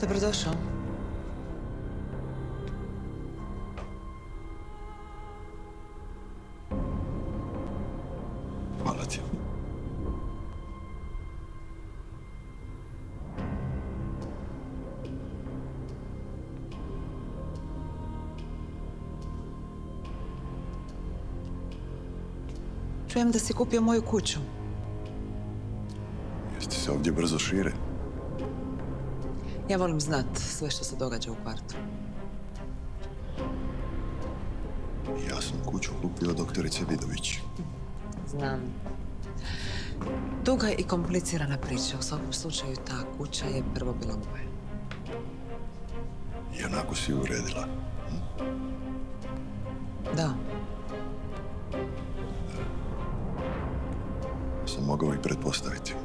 Dobrodošao. Hvala ti. Čujem da si kupio moju kuću. Jeste se ovdje brzo šire? Ja volim znat sve što se događa u kvartu. Ja sam kuću kupio doktorice Vidović. Znam. Duga i komplicirana priča. U svakom slučaju ta kuća je prvo bila moja. I onako si ju uredila. Da. Sam mogao i pretpostaviti.